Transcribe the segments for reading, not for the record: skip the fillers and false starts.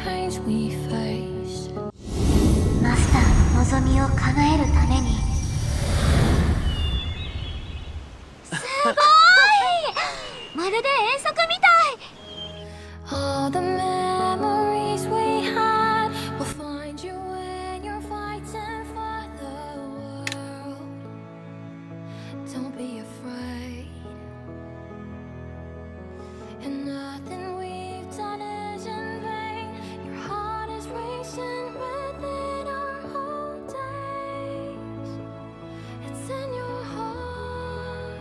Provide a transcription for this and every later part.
pains we face. マスターの望みを叶えるために。すごいまるで遠足みたい。 All the memories we had will find you when you're fighting for the world. Don't be afraid. And nothing we've done is in vain. Your heart is racing within our whole days. It's in your heart.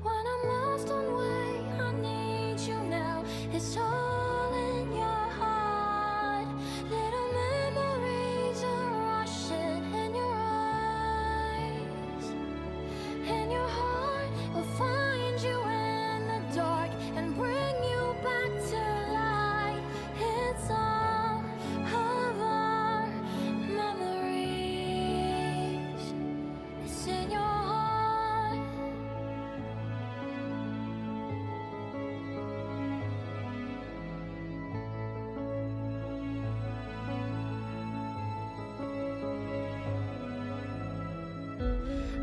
When I'm lost on way, I need you now. It's all in your heart. Little memories are rushing in your eyes. In your heart, we'll find you in the dark and bring you back to light. It's all of our memories. It's in your heart.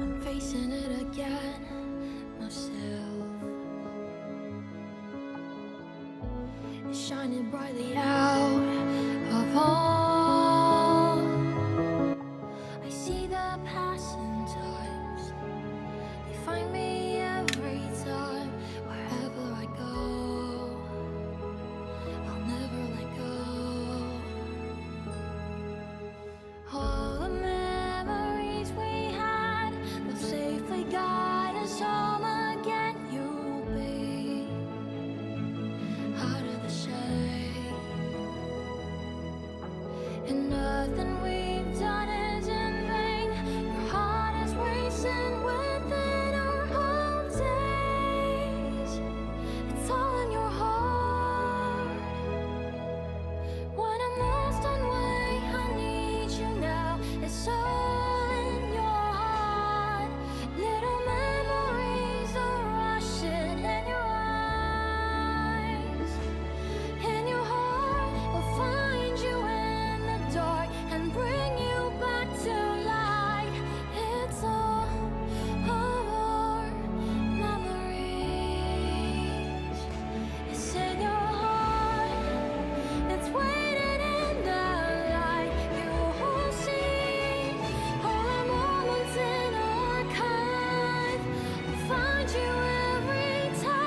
I'm facing it again, myself. It's shining brightly out of all. I see the passing times. They find me every time. Wherever I go, I'll never let go. All the memories we had will safely guide us home again. You'll be out of the shade, and nothing we've done is in vain. Your heart is racing within our whole days. It's all in your heart. When I'm lost on way, I need you now. It's all in your heart. Little memories are rushing in your eyes. In your heart, we'll find you in the dark and bring you back to light. It's all of our memories. It's in your heart. It's waiting in the light. You will see all our moments in archive. I'll find you every time.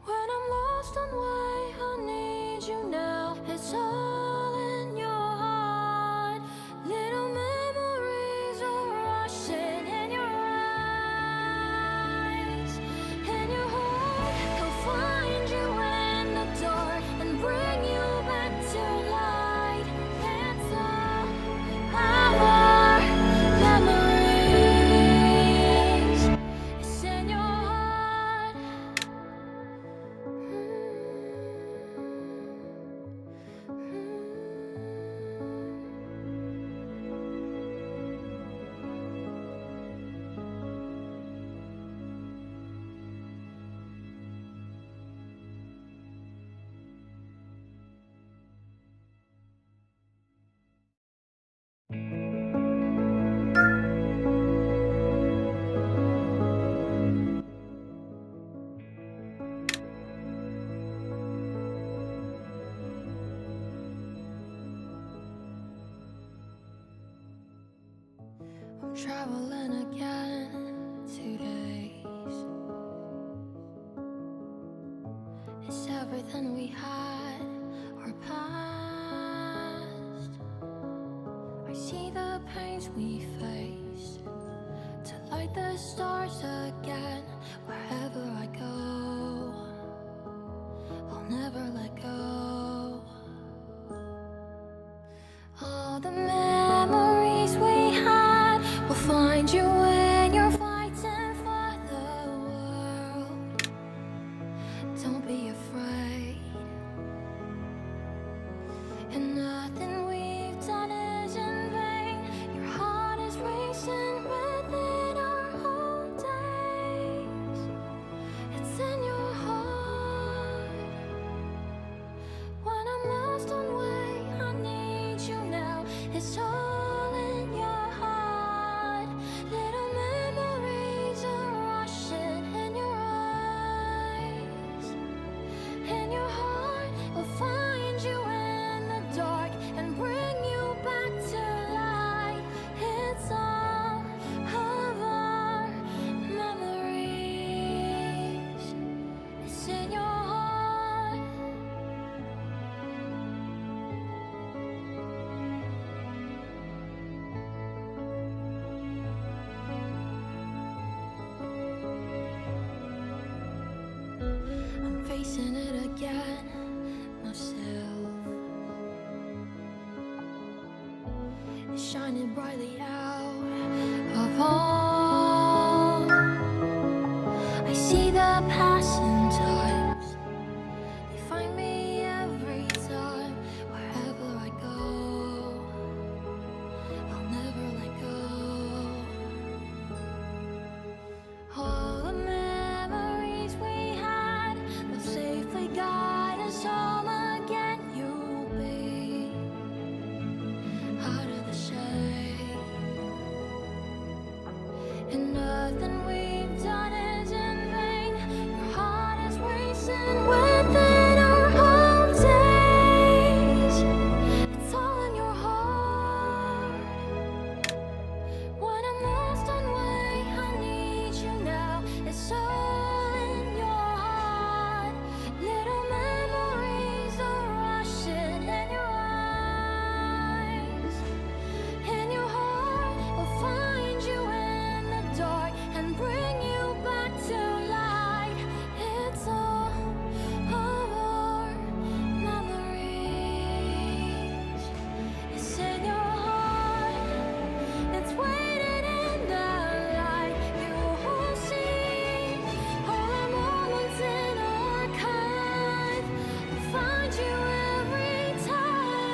When I'm lost on way, I need you now. It's all in your heart. Little memories are rushing in your eyes. In your heart, I'll find you in the dark and bring you back to light. It's all our memories. It's in your heart. I'm traveling again 2 days. It's everything we had or past. I see the pains we faced to light the stars again. Wherever I go, I'll never let go. All the memories we had will find you when you're fighting for the world. Don't be afraid. And nothing we've done is in vain. Your heart is racing within our whole facing it again myself. It's shining brightly out of all. I see the passing times. They find me every time. Wherever I go, I'll never let go. All the memories we had will safely guide us home again. You'll be out of the shade, and nothing we've done is in vain. Your heart is racing within our own days. It's all in your heart. When I'm lost on way, I need you now. It's all in your heart. Little memories are rushing in your eyes. In your heart, we'll find you in the dark and bring you back to light. It's all of our memories. It's in your heart. It's waiting in the light. You will see all the moments in archive. I'll find you every time.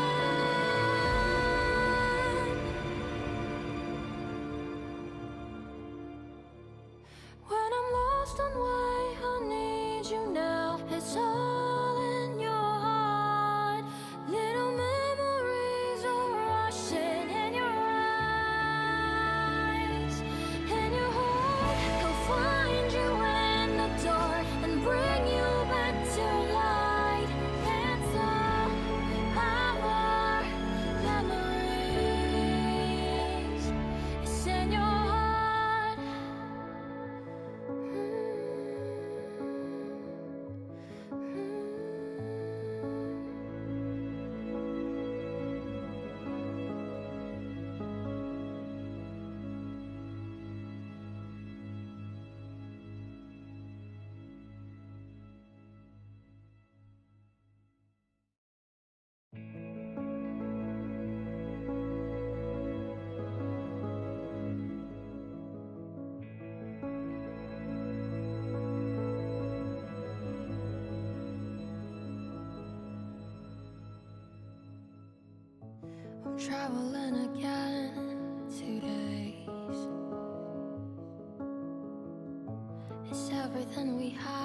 When I'm lost on way, I need you now. It's all in your heart. Little memories are rushing in your eyes. In your heart, he'll find you in the dark and bring you back to light. It's all our memories. It's in your heart. I'm traveling again 2 days. It's everything we had.